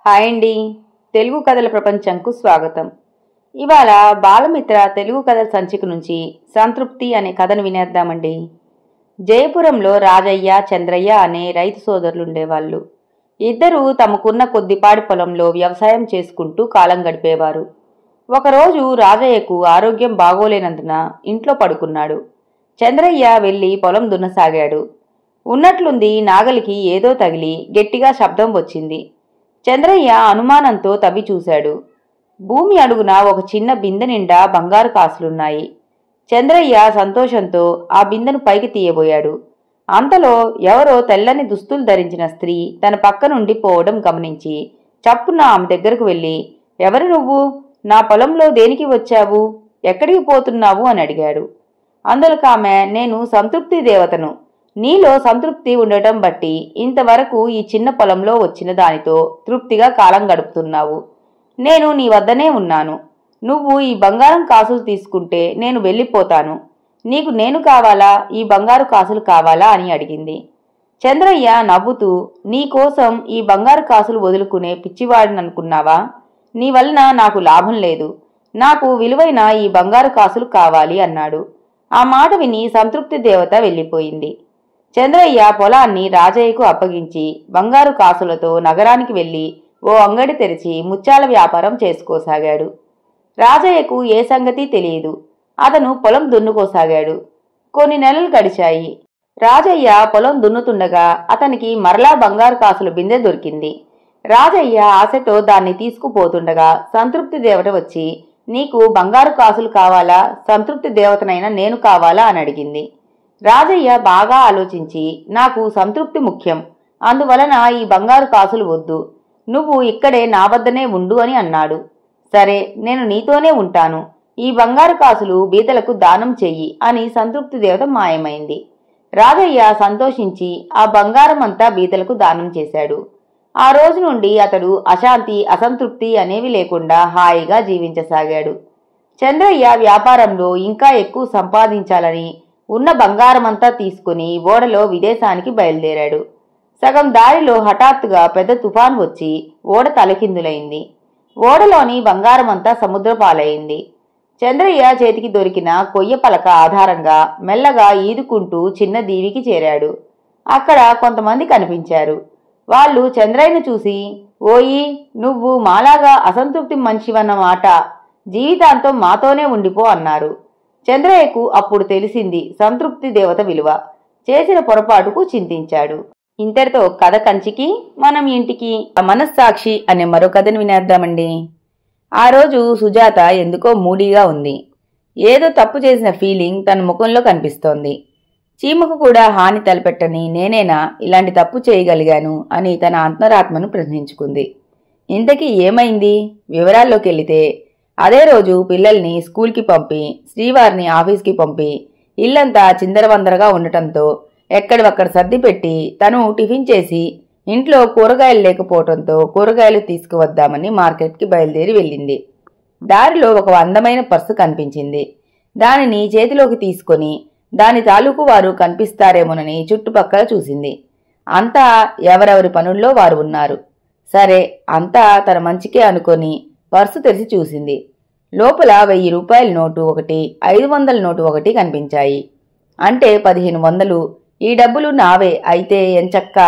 Hi అండి. తెలుగు కథల ప్రపంచంకు స్వాగతం. ఇవాళ బాలమిత్ర తెలుగు కథల సంచిక నుంచి సంతృప్తి అనే కథను వినేద్దామండి. జయపురంలో రాజయ్య, చంద్రయ్య అనే రైతు సోదరులుండేవాళ్ళు. ఇద్దరూ తమకున్న కొద్దిపాటి పొలంలో వ్యవసాయం చేసుకుంటూ కాలం గడిపేవారు. ఒకరోజు రాజయ్యకు ఆరోగ్యం బాగోలేనందున ఇంట్లో పడుకున్నాడు. చంద్రయ్య వెళ్లి పొలం దున్నసాగాడు. ఉన్నట్లుంది నాగలికి ఏదో తగిలి గట్టిగా శబ్దం వచ్చింది. చంద్రయ్య అనుమానంతో తవ్వి చూశాడు. భూమి అడుగున ఒక చిన్న బిందె నిండా బంగారు కాసులున్నాయి. చంద్రయ్య సంతోషంతో ఆ బిందెను పైకి తీయబోయాడు. అంతలో ఎవరో తెల్లని దుస్తులు ధరించిన స్త్రీ తన పక్క నుండి పోవడం గమనించి చప్పున ఆమె దగ్గరకు వెళ్ళి, ఎవరు నువ్వు? నా పొలంలో దేనికి వచ్చావు? ఎక్కడికి పోతున్నావు అని అడిగాడు. అందులోకి ఆమె, నేను సంతృప్తి దేవతను. నీలో సంతృప్తి ఉండటం బట్టి ఇంతవరకు ఈ చిన్న పొలంలో వచ్చిన దానితో తృప్తిగా కాలం గడుపుతున్నావు. నేను నీ వద్దనే ఉన్నాను. నువ్వు ఈ బంగారం కాసులు తీసుకుంటే నేను వెళ్ళిపోతాను. నీకు నేను కావాలా, ఈ బంగారు కాసులు కావాలా అని అడిగింది. చంద్రయ్య నవ్వుతూ, నీకోసం ఈ బంగారు కాసులు వదులుకునే పిచ్చివాడిననుకున్నావా? నీ వలన నాకు లాభం లేదు. నాకు విలువైన ఈ బంగారు కాసులు కావాలి అన్నాడు. ఆ మాట విని సంతృప్తి దేవత వెళ్ళిపోయింది. చంద్రయ్య పొలాన్ని రాజయ్యకు అప్పగించి బంగారు కాసులతో నగరానికి వెళ్లి ఓ అంగడి తెరిచి ముత్యాల వ్యాపారం చేసుకోసాగాడు. రాజయ్యకు ఏ సంగతి తెలియదు. అతను పొలం దున్నుకోసాగాడు. కొన్ని నెలలు గడిచాయి. రాజయ్య పొలం దున్నుతుండగా అతనికి మరలా బంగారు కాసుల బిందె దొరికింది. రాజయ్య ఆశతో దాన్ని తీసుకుపోతుండగా సంతృప్తి దేవత వచ్చి, నీకు బంగారు కాసులు కావాలా, సంతృప్తి దేవతనైనా నేను కావాలా అని అడిగింది. రాజయ్య బాగా ఆలోచించి, నాకు సంతృప్తి ముఖ్యం, అందువలన ఈ బంగారు కాసులు వద్దు. నువ్వు ఇక్కడే నా వద్దనే ఉండు అని అన్నాడు. సరే, నేను నీతోనే ఉంటాను. ఈ బంగారు కాసులు బీదలకు దానం చెయ్యి అని సంతృప్తి దేవత మాయమైంది. రాజయ్య సంతోషించి ఆ బంగారం అంతా బీదలకు దానం చేశాడు. ఆ రోజు నుండి అతడు అశాంతి, అసంతృప్తి అనేవి లేకుండా హాయిగా జీవించసాగాడు. చంద్రయ్య వ్యాపారంలో ఇంకా ఎక్కువ సంపాదించాలని ఉన్న బంగారమంతా తీసుకుని ఓడలో విదేశానికి బయలుదేరాడు. సగం దారిలో హఠాత్తుగా పెద్ద తుఫాన్ వచ్చి ఓడ తలకిందులైంది. ఓడలోని బంగారమంతా సముద్రపాలైంది. చంద్రయ్య చేతికి దొరికిన కొయ్య పలక ఆధారంగా మెల్లగా ఈదుకుంటూ చిన్న దీవికి చేరాడు. అక్కడ కొంతమంది కనిపించారు. వాళ్ళు చంద్రయ్యను చూసి, ఓయి, నువ్వు మాలాగా అసంతృప్తి మనిషివన్నమాట, జీవితాంతం మాతోనే ఉండిపో అన్నారు. చంద్రయ్యకు అప్పుడు తెలిసింది సంతృప్తి దేవత విలువ. చేసిన పొరపాటుకు చింతించాడు. ఇంతటితో కథ కంచికి, మనం ఇంటికి. మనస్సాక్షి అనే మరో కథను వినేద్దామండి. ఆ రోజు సుజాత ఎందుకో మూడీగా ఉంది. ఏదో తప్పు చేసిన ఫీలింగ్ తన ముఖంలో కనిపిస్తోంది. చీమకు కూడా హాని తలపెట్టని నేనేనా ఇలాంటి తప్పు చేయగలిగాను అని తన అంతరాత్మను ప్రశ్నించుకుంది. ఇంతకీ ఏమైంది? వివరాల్లోకి వెళితే, అదే రోజు పిల్లల్ని స్కూల్కి పంపి శ్రీవారిని ఆఫీస్కి పంపి ఇల్లంతా చిందరవందరగా ఉండటంతో ఎక్కడివక్కడ సర్ది పెట్టి తను టిఫిన్ చేసి ఇంట్లో కూరగాయలు లేకపోవడంతో కూరగాయలు తీసుకువద్దామని మార్కెట్కి బయలుదేరి వెళ్ళింది. దారిలో ఒక అందమైన పర్సు కనిపించింది. దానిని చేతిలోకి తీసుకొని దాని తాలూకు వారు కనిపిస్తారేమోనని చుట్టుపక్కల చూసింది. అంతా ఎవరెవరి పనుల్లో వారు ఉన్నారు. సరే, అంతా తన మంచికే అనుకొని పర్సు తెరిచి చూసింది. లోపల 1000 రూపాయల నోటు ఒకటి, 500 నోటు ఒకటి కనిపించాయి. అంటే 1500. ఈ డబ్బులు నావే, అయితే ఎంచక్క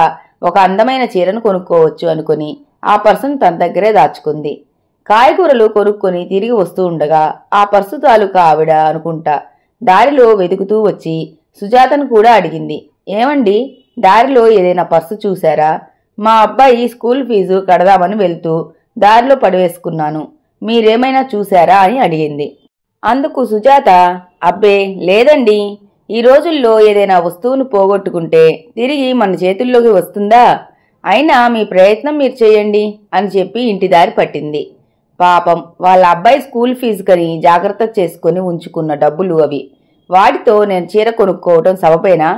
ఒక అందమైన చీరను కొనుక్కోవచ్చు అనుకుని ఆ పర్సును తన దగ్గరే దాచుకుంది. కాయగూరలు కొనుక్కొని తిరిగి వస్తూ ఉండగా ఆ పర్సు తాలూకా ఆవిడ అనుకుంటా దారిలో వెతుకుతూ వచ్చి సుజాతను కూడా అడిగింది, ఏమండి, దారిలో ఏదైనా పర్సు చూశారా? మా అబ్బాయి స్కూల్ ఫీజు కడదామని వెళ్తూ దారిలో పడివేసుకున్నాను, మీరేమైనా చూశారా అని అడిగింది. అందుకు సుజాత, అబ్బే లేదండి, ఈ రోజుల్లో ఏదైనా వస్తువును పోగొట్టుకుంటే తిరిగి మన చేతుల్లోకి వస్తుందా? అయినా మీ ప్రయత్నం మీరు చేయండి అని చెప్పి ఇంటి దారి పట్టింది. పాపం, వాళ్ళ అబ్బాయి స్కూల్ ఫీజుకని జాగ్రత్త చేసుకుని ఉంచుకున్న డబ్బులు అవి. వాటితో నేను చీర కొనుక్కోవటం సబపేనా?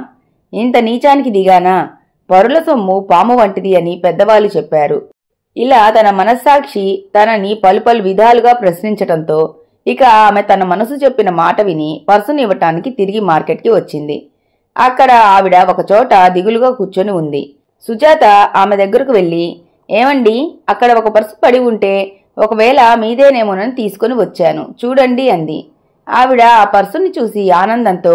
ఇంత నీచానికి దిగానా? పరుల సొమ్ము పాము వంటిది అని పెద్దవాళ్ళు చెప్పారు. ఇలా తన మనస్సాక్షి తనని పలు విధాలుగా ప్రశ్నించటంతో ఇక ఆమె తన మనసు చెప్పిన మాట విని పర్సుని ఇవ్వటానికి తిరిగి మార్కెట్కి వచ్చింది. అక్కడ ఆవిడ ఒకచోట దిగులుగా కూర్చొని ఉంది. సుజాత ఆమె దగ్గరకు వెళ్ళి, ఏమండి, అక్కడ ఒక పర్సు పడి ఉంటే ఒకవేళ మీదేనేమోనని తీసుకుని వచ్చాను చూడండి అంది. ఆవిడ ఆ పర్సుని చూసి ఆనందంతో,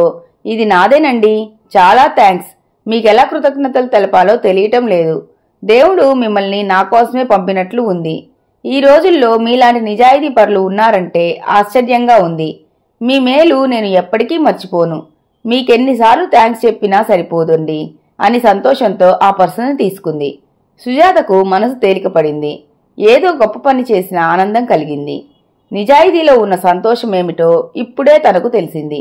ఇది నాదేనండి, చాలా థ్యాంక్స్, మీకెలా కృతజ్ఞతలు తెలపాలో తెలియటం లేదు. దేవుడు మిమ్మల్ని నా కోసమే పంపినట్లు ఉంది. ఈ రోజుల్లో మీలాంటి నిజాయితీ పరులు ఉన్నారంటే ఆశ్చర్యంగా ఉంది. మీ మేలు నేను ఎప్పటికీ మర్చిపోను. మీకెన్నిసార్లు థ్యాంక్స్ చెప్పినా సరిపోదండి అని సంతోషంతో ఆ పర్సుని తీసుకుంది. సుజాతకు మనసు తేలికపడింది. ఏదో గొప్ప పని చేసిన ఆనందం కలిగింది. నిజాయితీలో ఉన్న సంతోషమేమిటో ఇప్పుడే తనకు తెలిసింది.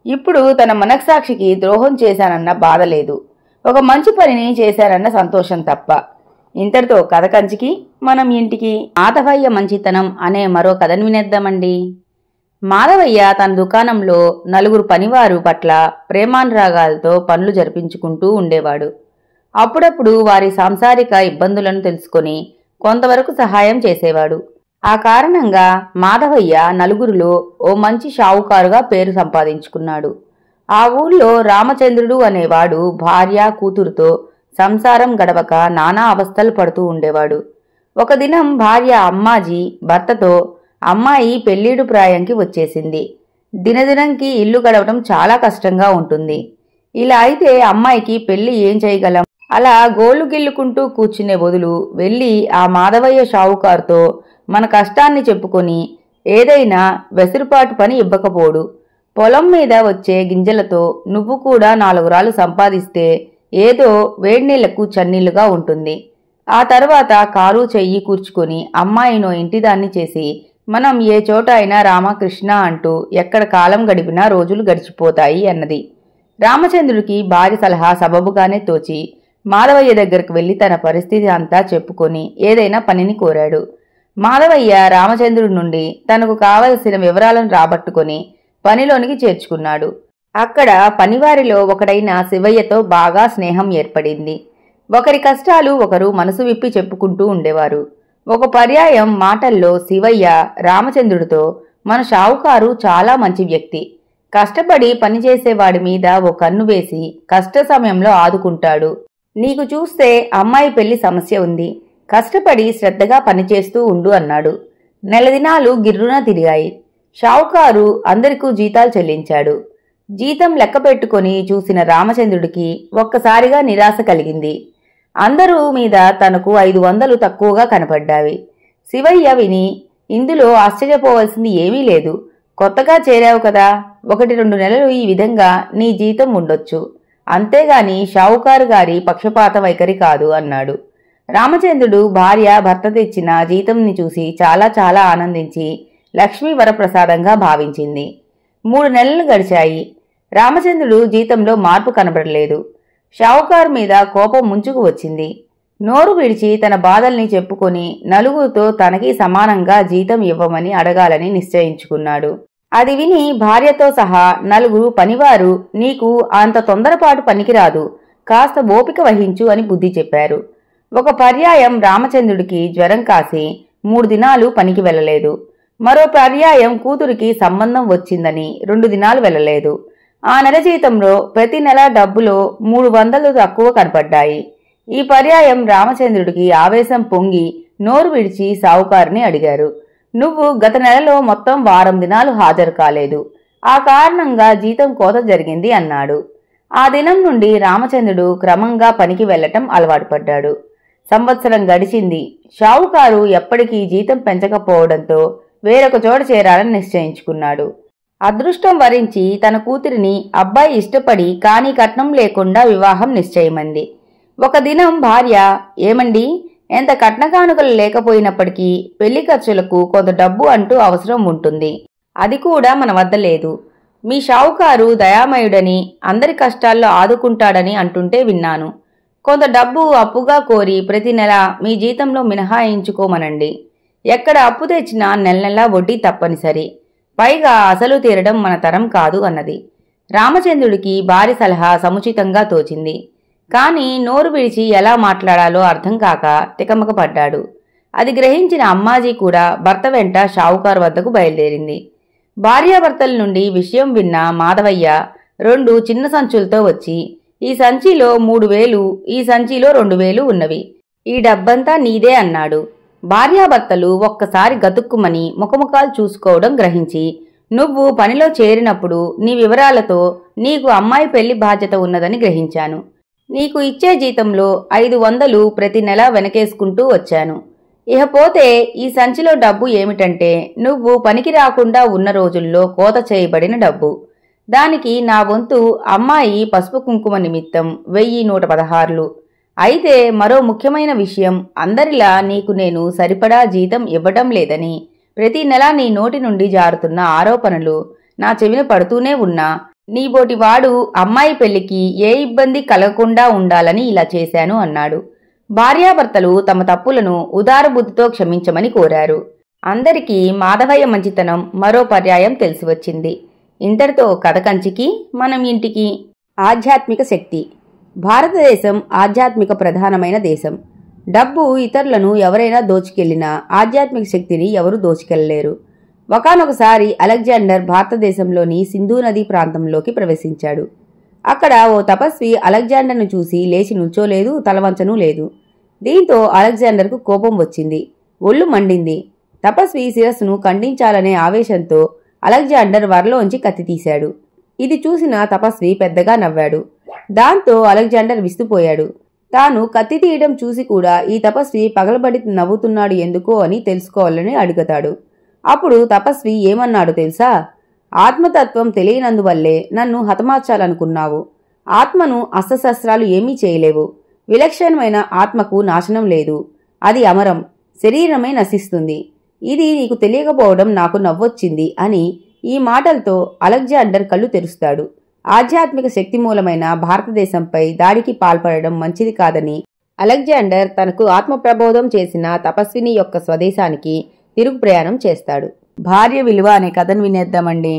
ఇప్పుడు తన మనస్సాక్షికి ద్రోహం చేశానన్న బాధ లేదు, ఒక మంచి పనిని చేశానన్న సంతోషం తప్ప. ఇంతటితో కథ కంచికి మనం ఇంటికి. మాధవయ్య మంచితనం అనే మరో కథను వినేద్దామండి. మాధవయ్య తన దుకాణంలో నలుగురు పనివారు పట్ల ప్రేమానురాగాలతో పనులు జరిపించుకుంటూ ఉండేవాడు. అప్పుడప్పుడు వారి సాంసారిక ఇబ్బందులను తెలుసుకొని కొంతవరకు సహాయం చేసేవాడు. ఆ కారణంగా మాధవయ్య నలుగురిలో ఓ మంచి షావుకారుగా పేరు సంపాదించుకున్నాడు. ఆ ఊళ్ళో రామచంద్రుడు అనేవాడు భార్య కూతురుతో సంసారం గడవక నానా అవస్థలు పడుతూ ఉండేవాడు. ఒక దినం భార్య అమ్మాజీ భర్తతో, అమ్మాయి పెళ్ళీడు ప్రాయంకి వచ్చేసింది, దినదినంకి ఇల్లు గడవటం చాలా కష్టంగా ఉంటుంది. ఇలా అయితే అమ్మాయికి పెళ్లి ఏం చేయగలం? అలా గోళ్లు గిల్లుకుంటూ కూర్చునే బదులు వెళ్ళి ఆ మాధవయ్య షావుకారుతో మన కష్టాన్ని చెప్పుకొని ఏదైనా వెసురుపాటు పని ఇవ్వకపోడు. పొలం మీద వచ్చే గింజలతో నువ్వు కూడా 4 రాళ్ళు సంపాదిస్తే ఏదో వేడినీళ్లకు చన్నీళ్లుగా ఉంటుంది. ఆ తర్వాత కారు చెయ్యి కూర్చుకొని అమ్మాయినో ఇంటిదాన్ని చేసి మనం ఏ చోట అయినా రామకృష్ణ అంటూ ఎక్కడ కాలం గడిపినా రోజులు గడిచిపోతాయి అన్నది. రామచంద్రుడికి భార్య సలహా సబబుగానే తోచి మాధవయ్య దగ్గరకు వెళ్లి తన పరిస్థితి అంతా చెప్పుకొని ఏదైనా పనిని కోరాడు. మాధవయ్య రామచంద్రుడి నుండి తనకు కావలసిన వివరాలను రాబట్టుకొని పనిలోనికి చేర్చుకున్నాడు. అక్కడ పనివారిలో ఒకడైన శివయ్యతో బాగా స్నేహం ఏర్పడింది. ఒకరి కష్టాలు ఒకరు మనసు విప్పి చెప్పుకుంటూ ఉండేవారు. ఒక పర్యాయం మాటల్లో శివయ్య రామచంద్రుడితో, మన షావుకారు చాలా మంచి వ్యక్తి, కష్టపడి పనిచేసేవాడి మీద ఓ కన్ను వేసి కష్ట సమయంలో ఆదుకుంటాడు. నీకు చూస్తే అమ్మాయి పెళ్లి సమస్య ఉంది, కష్టపడి శ్రద్ధగా పనిచేస్తూ ఉండు అన్నాడు. నెల దినాలు గిర్రున తిరిగాయి. షావుకారు అందరికీ జీతాలు చెల్లించాడు. జీతం లెక్క పెట్టుకుని చూసిన రామచంద్రుడికి ఒక్కసారిగా నిరాశ కలిగింది. అందరూ మీద తనకు 500 తక్కువగా కనపడ్డావి. శివయ్య విని, ఇందులో ఆశ్చర్యపోవలసింది ఏమీ లేదు, కొత్తగా చేరావు కదా, 1-2 నెలలు ఈ విధంగా నీ జీతం ఉండొచ్చు, అంతేగాని షావుకారు గారి పక్షపాత వైఖరి కాదు అన్నాడు. రామచంద్రుడు భార్య భర్త తెచ్చిన జీతంని చూసి చాలా చాలా ఆనందించి లక్ష్మీ వరప్రసాదంగా భావించింది. 3 నెలలు గడిచాయి. రామచంద్రుడు జీతంలో మార్పు కనబడలేదు. షావుకారు మీద కోపం ముంచుకు వచ్చింది. నోరు విడిచి తన బాధల్ని చెప్పుకొని నలుగురితో తనకి సమానంగా జీతం ఇవ్వమని అడగాలని నిశ్చయించుకున్నాడు. అది విని భార్యతో సహా 4 పనివారు, నీకు అంత తొందరపాటు పనికిరాదు, కాస్త ఓపిక వహించు అని బుద్ధి చెప్పారు. ఒక పర్యాయం రామచంద్రుడికి జ్వరం కాసి 3 దినాలు పనికి వెళ్ళలేదు. మరో పర్యాయం కూతురికి సంబంధం వచ్చిందని 2 దినాలు వెళ్ళలేదు. ఆ నెల జీతంలో ప్రతి నెల డబ్బులో 300 తక్కువ కనపడ్డాయి. ఈ పర్యాయం రామచంద్రుడికి ఆవేశం పొంగి నోరు విడిచి సావుకారుని అడిగారు, నువ్వు గత నెలలో మొత్తం వారం దినాలు హాజరు కాలేదు, ఆ కారణంగా జీతం కోత జరిగింది అన్నాడు. ఆ దినం నుండి రామచంద్రుడు క్రమంగా పనికి వెళ్లటం అలవాటు పడ్డాడు. సంవత్సరం గడిచింది. షావుకారు ఎప్పటికీ జీతం పెంచకపోవడంతో వేరొక చోట చేరాలని నిశ్చయించుకున్నాడు. అదృష్టం వరించి తన కూతురిని అబ్బాయి ఇష్టపడి కానీ కట్నం లేకుండా వివాహం నిశ్చయమంది. ఒక దినం భార్య, ఏమండి, ఎంత కట్నకానుకలు లేకపోయినప్పటికీ పెళ్లి ఖర్చులకు కొంత డబ్బు అంటూ అవసరం ఉంటుంది, అది కూడా మన వద్ద లేదు. మీ షావుకారు దయామయుడని అందరి కష్టాల్లో ఆదుకుంటాడని అంటుంటే విన్నాను. కొంత డబ్బు అప్పుగా కోరి ప్రతి నెల మీ జీతంలో మినహాయించుకోమనండి. ఎక్కడ అప్పు తెచ్చినా నెల నెలా వడ్డీ తప్పనిసరి, పైగా అసలు తీరడం మన తరం కాదు అన్నది. రామచంద్రుడికి భార్య సలహా సముచితంగా తోచింది. కాని నోరు విడిచి ఎలా మాట్లాడాలో అర్థం కాక తికమక పడ్డాడు. అది గ్రహించిన అమ్మాజీ కూడా భర్త వెంట షావుకారు వద్దకు బయలుదేరింది. భార్యాభర్తల నుండి విషయం విన్న మాధవయ్య 2 చిన్న సంచులతో వచ్చి, ఈ సంచిలో 3000, ఈ సంచిలో 2000 ఉన్నవి, ఈ డబ్బంతా నీదే అన్నాడు. భార్యాభర్తలు ఒక్కసారి గతుక్కుమని ముఖముఖాలు చూసుకోవడం గ్రహించి, నువ్వు పనిలో చేరినప్పుడు నీ వివరాలతో నీకు అమ్మాయి పెళ్లి బాధ్యత ఉన్నదని గ్రహించాను. నీకు ఇచ్చే జీతంలో 500 ప్రతి నెల వెనకేసుకుంటూ వచ్చాను. ఇకపోతే ఈ సంచిలో డబ్బు ఏమిటంటే నువ్వు పనికి రాకుండా ఉన్న రోజుల్లో కోత చేయబడిన డబ్బు. దానికి నా వంతు అమ్మాయి పసుపు కుంకుమ నిమిత్తం 1116. అయితే మరో ముఖ్యమైన విషయం, అందరిలా నీకు నేను సరిపడా జీతం ఇవ్వటం లేదని, ప్రతి నెలా నీ నోటి నుండి జారుతున్న ఆరోపణలు నా చెవిన పడుతూనే ఉన్నా, నీబోటి వాడు అమ్మాయి పెళ్లికి ఏ ఇబ్బంది కలగకుండా ఉండాలని ఇలా చేశాను అన్నాడు. భార్యాభర్తలు తమ తప్పులను ఉదారబుద్ధితో క్షమించమని కోరారు. అందరికీ మాధవయ్య మంచితనం మరో పర్యాయం తెలిసివచ్చింది. ఇంతటితో కథ కంచికి, మనం ఇంటికి. ఆధ్యాత్మిక శక్తి. భారతదేశం ఆధ్యాత్మిక ప్రధానమైన దేశం. డబ్బు ఇతరులను ఎవరైనా దోచుకెళ్లినా ఆధ్యాత్మిక శక్తిని ఎవరూ దోచుకెళ్లలేరు. ఒకానొకసారి అలెగ్జాండర్ భారతదేశంలోని సింధు నదీ ప్రాంతంలోకి ప్రవేశించాడు. అక్కడ ఓ తపస్వి అలెగ్జాండర్ను చూసి లేచి నుంచోలేదు, తలవంచనూ లేదు. దీంతో అలెగ్జాండర్కు కోపం వచ్చింది, ఒళ్ళు మండింది. తపస్వి శిరస్సును ఖండించాలనే ఆవేశంతో అలెగ్జాండర్ వరలోంచి కత్తి తీశాడు. ఇది చూసిన తపస్వి పెద్దగా నవ్వాడు. దాంతో అలెగ్జాండర్ విస్తుపోయాడు. తాను కత్తి తీయడం చూసి కూడా ఈ తపస్వి పగలబడి నవ్వుతున్నాడు ఎందుకో అని తెలుసుకోవాలని అడుగుతాడు. అప్పుడు తపస్వి ఏమన్నాడు తెలుసా? ఆత్మతత్వం తెలియనందువల్లే నన్ను హతమార్చాలనుకున్నావు. ఆత్మను అస్త్రశస్త్రాలు ఏమీ చేయలేవు. విలక్షణమైన ఆత్మకు నాశనం లేదు. అది అమరం, శరీరమే నశిస్తుంది. ఇది నీకు తెలియకపోవడం నాకు నవ్వొచ్చింది అని ఈ మాటలతో అలెగ్జాండర్ కళ్ళు తెరుస్తాడు. ఆధ్యాత్మిక శక్తి మూలమైన భారతదేశంపై దాడికి పాల్పడడం మంచిది కాదని అలెగ్జాండర్ తనకు ఆత్మప్రబోధం చేసిన తపస్విని యొక్క స్వదేశానికి తిరుగు ప్రయాణం చేస్తాడు. భార్య విలువ అనే కథను వినేద్దామండి.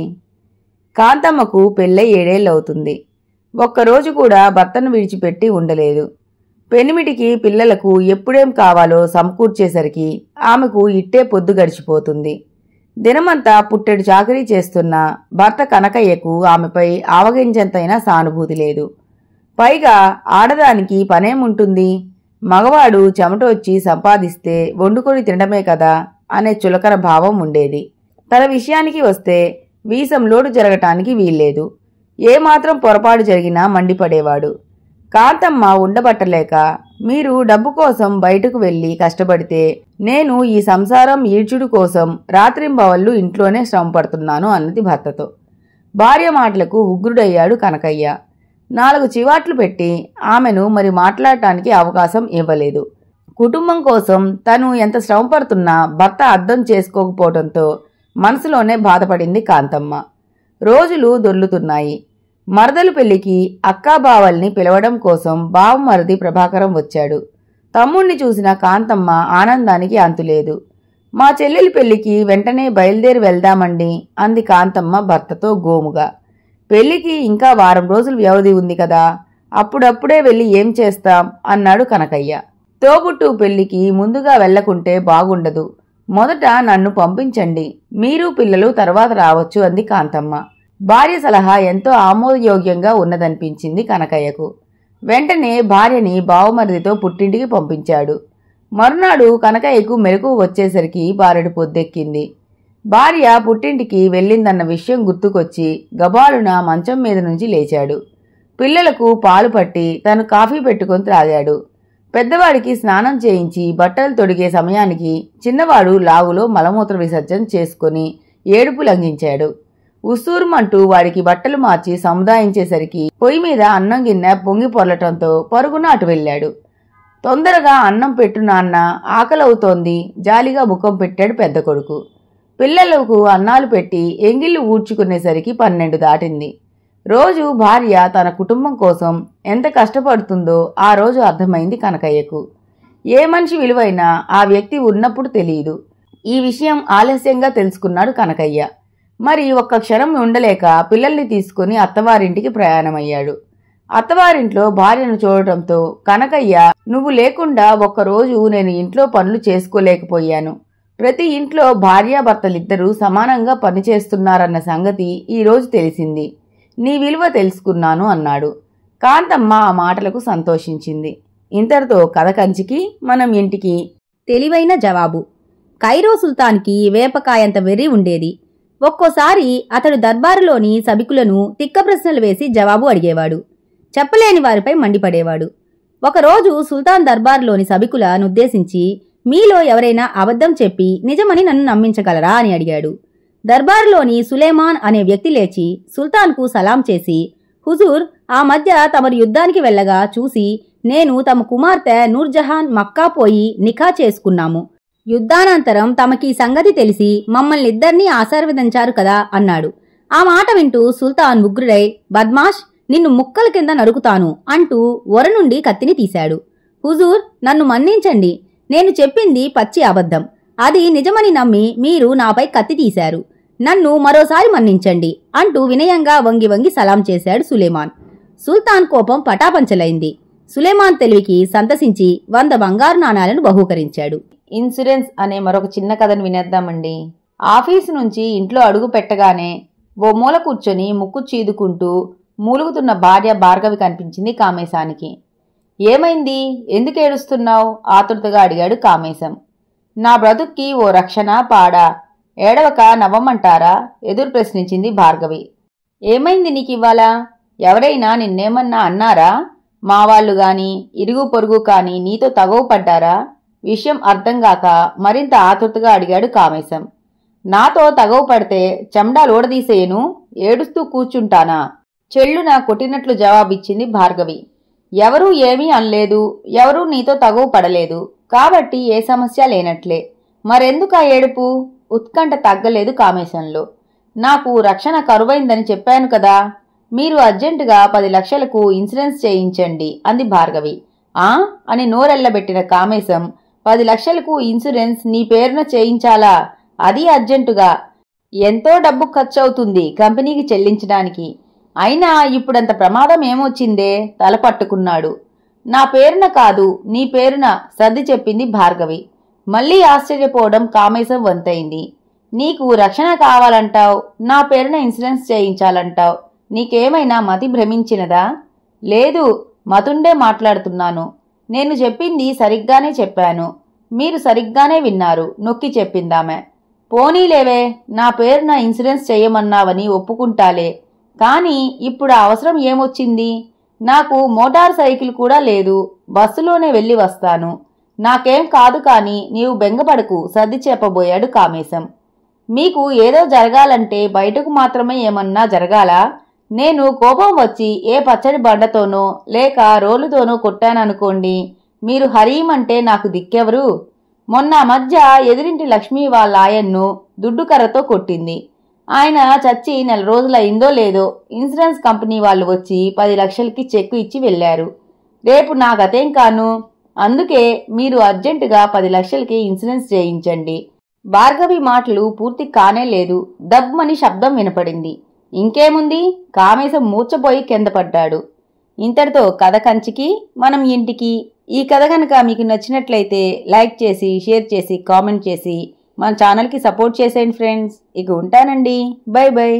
కాంతమ్మకు పెళ్ళై 7 ఏళ్లవుతుంది. ఒక్కరోజు కూడా భర్తను విడిచిపెట్టి ఉండలేదు. పెనిమిటికి పిల్లలకు ఎప్పుడేం కావాలో సమకూర్చేసరికి ఆమెకు ఇట్టే పొద్దు గడిచిపోతుంది. దినమంతా పుట్టెడు చాకరీ చేస్తున్న భర్త కనకయ్యకు ఆమెపై ఆవగించంతైనా సానుభూతి లేదు. పైగా ఆడదానికి పనేముంటుంది, మగవాడు చెమటొచ్చి సంపాదిస్తే వండుకొని తినడమే కదా అనే చులకన భావం ఉండేది. తన విషయానికి వస్తే వీసం లోటు జరగటానికి వీల్లేదు. ఏమాత్రం పొరపాటు జరిగినా మండిపడేవాడు. కాంతమ్మ ఉండబట్టలేక, మీరు డబ్బు కోసం బయటకు వెళ్లి కష్టపడితే నేను ఈ సంసారం ఈడ్చుడు కోసం రాత్రింబవళ్లు ఇంట్లోనే శ్రమపడుతున్నాను అన్నది భర్తతో. భార్య మాటలకు ఉగ్రుడయ్యాడు కనకయ్య. 4 చివాట్లు పెట్టి ఆమెను మరి మాట్లాడటానికి అవకాశం ఇవ్వలేదు. కుటుంబం కోసం తను ఎంత శ్రమపడుతున్నా భర్త అర్థం చేసుకోకపోవడంతో మనసులోనే బాధపడింది కాంతమ్మ. రోజులు దొర్లుతున్నాయి. మరదలు పెళ్లికి అక్కాబావల్ని పిలవడం కోసం బావమరిది ప్రభాకరం వచ్చాడు. తమ్ముణ్ణి చూసిన కాంతమ్మ ఆనందానికి అంతులేదు. మా చెల్లెలి పెళ్లికి వెంటనే బయలుదేరి వెళ్దామండి అంది కాంతమ్మ భర్తతో గోముగా. పెళ్లికి ఇంకా వారం రోజులు వ్యవధి ఉంది కదా, అప్పుడప్పుడే వెళ్ళి ఏం చేస్తాం అన్నాడు కనకయ్య. తోబుట్టు పెళ్లికి ముందుగా వెళ్లకుంటే బాగుండదు. మొదట నన్ను పంపించండి, మీరు పిల్లలు తర్వాత రావచ్చు అంది కాంతమ్మ. భార్య సలహా ఎంతో ఆమోదయోగ్యంగా ఉన్నదనిపించింది కనకయ్యకు. వెంటనే భార్యని బావమరిదితో పుట్టింటికి పంపించాడు. మరునాడు కనకయ్యకు మెలకు వచ్చేసరికి బారెడు పొద్దెక్కింది. భార్య పుట్టింటికి వెళ్ళిందన్న విషయం గుర్తుకొచ్చి గబాలున మంచం మీద నుంచి లేచాడు. పిల్లలకు పాలు పట్టి తను కాఫీ పెట్టుకొని త్రాగాడు. పెద్దవాడికి స్నానం చేయించి బట్టలు తొడిగే సమయానికి చిన్నవాడు లాగులో మలమూత్ర విసర్జన చేసుకుని ఏడుపు లంఘించాడు. ఉస్సూరుమంటూ వాడికి బట్టలు మార్చి సముదాయించేసరికి పొయ్యి మీద అన్నం గిన్నె పొంగి పొర్లటంతో పరుగున అటు వెళ్ళాడు. తొందరగా అన్నం పెట్టు నాన్న, ఆకలవుతోంది జాలిగా ముఖం పెట్టాడు పెద్ద కొడుకు. పిల్లలకు అన్నాలు పెట్టి ఎంగిళ్ళు ఊడ్చుకునేసరికి 12 దాటింది. రోజు భార్య తన కుటుంబం కోసం ఎంత కష్టపడుతుందో ఆ రోజు అర్థమైంది కనకయ్యకు. ఏ మనిషి విలువైనా ఆ వ్యక్తి ఉన్నప్పుడు తెలియదు. ఈ విషయం ఆలస్యంగా తెలుసుకున్నాడు కనకయ్య. మరి ఒక్క క్షణం ఉండలేక పిల్లల్ని తీసుకుని అత్తవారింటికి ప్రయాణమయ్యాడు. అత్తవారింట్లో భార్యను చూడటంతో కనకయ్య, నువ్వు లేకుండా ఒక్కరోజు నేను ఇంట్లో పనులు చేసుకోలేకపోయాను. ప్రతి ఇంట్లో భార్యాభర్తలిద్దరూ సమానంగా పనిచేస్తున్నారన్న సంగతి ఈరోజు తెలిసింది. నీ విలువ తెలుసుకున్నాను అన్నాడు. కాంతమ్మ ఆ మాటలకు సంతోషించింది. ఇంతటితో కథ కంచికి మనం ఇంటికి. తెలివైన జవాబు. కైరో సుల్తాన్కి వేపకాయంత వెర్రి ఉండేది. ఒక్కోసారి అతడు దర్బారులోని సభికులను తిక్క ప్రశ్నలు వేసి జవాబు అడిగేవాడు. చెప్పలేని వారిపై మండిపడేవాడు. ఒకరోజు సుల్తాన్ దర్బారులోని సభికులనుద్దేశించి, మీలో ఎవరైనా అబద్ధం చెప్పి నిజమని నన్ను నమ్మించగలరా అని అడిగాడు. దర్బారులోని సులేమాన్ అనే వ్యక్తి లేచి సుల్తాన్కు సలాం చేసి, హుజూర్, ఆ మధ్య తమరు యుద్ధానికి వెళ్ళగా చూసి నేను తమ కుమార్తె నూర్జహాన్ మక్కా పోయి నిఖా చేసుకున్నాము. యుద్ధానంతరం తమకీ సంగతి తెలిసి మమ్మల్నిద్దరినీ ఆశీర్వదించారు కదా అన్నాడు. ఆ మాట వింటూ సుల్తాన్ ఉగ్రుడై, బద్మాష్, నిన్ను ముక్కల కింద నరుకుతాను అంటూ ఒర నుండి కత్తిని తీశాడు. హుజూర్, నన్ను మన్నించండి. నేను చెప్పింది పచ్చి అబద్ధం. అది నిజమని నమ్మి మీరు నాపై కత్తి తీశారు. నన్ను మరోసారి మన్నించండి అంటూ వినయంగా వంగి వంగి సలాం చేశాడు సులేమాన్. సుల్తాన్ కోపం పటాపంచలైంది. సులేమాన్ తెలివికి సంతసించి 100 బంగారు నాణాలను బహూకరించాడు. ఇన్సూరెన్స్ అనే మరొక చిన్న కథను వినేద్దామండి. ఆఫీసు నుంచి ఇంట్లో అడుగు పెట్టగానే ఓ మూల కూర్చొని ముక్కు చీదుకుంటూ మూలుగుతున్న భార్య భార్గవి కనిపించింది కామేశానికి. ఏమైంది, ఎందుకు ఏడుస్తున్నావు? ఆతృతగా అడిగాడు కామేశం. నా బ్రతుక్కి ఓ రక్షణ పాడా, ఏడవక నవ్వమంటారా? ఎదురు ప్రశ్నించింది భార్గవి. ఏమైంది నీకివ్వాల? ఎవరైనా నిన్నేమన్నా అన్నారా? మా వాళ్ళు గాని ఇరుగు పొరుగు కాని నీతో తగవు పడ్డారా? విషయం అర్థంగాక మరింత ఆతృతగా అడిగాడు కామేశం. నాతో తగవు పడితే చెండాలు ఓడదీసేయను, ఏడుస్తూ కూర్చుంటానా? చెల్లున కొట్టినట్లు జవాబిచ్చింది భార్గవి. ఎవరూ ఏమీ అనలేదు, ఎవరూ నీతో తగవు పడలేదు, కాబట్టి ఏ సమస్య లేనట్లే. మరెందుకా ఏడుపు? ఉత్కంఠ తగ్గలేదు కామేశంలో. నాకు రక్షణ కరువైందని చెప్పాను కదా, మీరు అర్జెంటుగా 10 లక్షలకు ఇన్సూరెన్స్ చేయించండి అంది భార్గవి. అని నోరెళ్లబెట్టిన కామేశం, 10 లక్షలకు ఇన్సూరెన్స్ నీ పేరున చేయించాలా? అది అర్జెంటుగా? ఎంతో డబ్బు ఖర్చవుతుంది కంపెనీకి చెల్లించడానికి. అయినా ఇప్పుడంత ప్రమాదం ఏమొచ్చిందే? తల పట్టుకున్నాడు. నా పేరున కాదు, నీ పేరున సర్ది చెప్పింది భార్గవి. మళ్లీ ఆశ్చర్యపోవడం కామేశం వంతైంది. నీకు రక్షణ కావాలంటావు, నా పేరున ఇన్సూరెన్స్ చేయించాలంటావు. నీకేమైనా మతి భ్రమించినదా? లేదు, మతుండే మాట్లాడుతున్నాను. నేను చెప్పింది సరిగ్గానే చెప్పాను, మీరు సరిగ్గానే విన్నారు నొక్కి చెప్పిందామె. పోనీలేవే, నా పేరున ఇన్సూరెన్స్ చేయమన్నావని ఒప్పుకుంటాలే. కానీ ఇప్పుడు ఆ అవసరం ఏమొచ్చింది? నాకు మోటార్ సైకిల్ కూడా లేదు, బస్సులోనే వెళ్ళి వస్తాను. నాకేం కాదు కాని నీవు బెంగపడకు సర్ది చెప్పబోయాడు కామేశం. మీకు ఏదో జరగాలంటే బయటకు మాత్రమే ఏమన్నా జరగాలా? నేను కోపం వచ్చి ఏ పచ్చడి బండతోనో లేక రోలుతోనో కొట్టాననుకోండి, మీరు హరీమంటే నాకు దిక్కెవరు? మొన్న మధ్య ఎదురింటి లక్ష్మీ వాళ్ళ ఆయన్ను దుడ్డుకర్రతో కొట్టింది. ఆయన చచ్చి 4 రోజులయిందో లేదో ఇన్సూరెన్స్ కంపెనీ వాళ్ళు వచ్చి 10 లక్షలకి చెక్కు ఇచ్చి వెళ్లారు. రేపు నా గతేం కాను? అందుకే మీరు అర్జెంటుగా 10 లక్షలకి ఇన్సూరెన్స్ చేయించండి. భార్గవి మాటలు పూర్తి కానే లేదు. దబ్బని శబ్దం వినపడింది. ఇంకేముంది, కామేశం మూర్చపోయి కింద పడ్డాడు. ఇంతటితో కథ కంచికి మనం ఇంటికి. ఈ కథ కనుక మీకు నచ్చినట్లయితే లైక్ చేసి, షేర్ చేసి, కామెంట్ చేసి మన ఛానల్కి సపోర్ట్ చేసేయండి ఫ్రెండ్స్. ఇక ఉంటానండి. By by.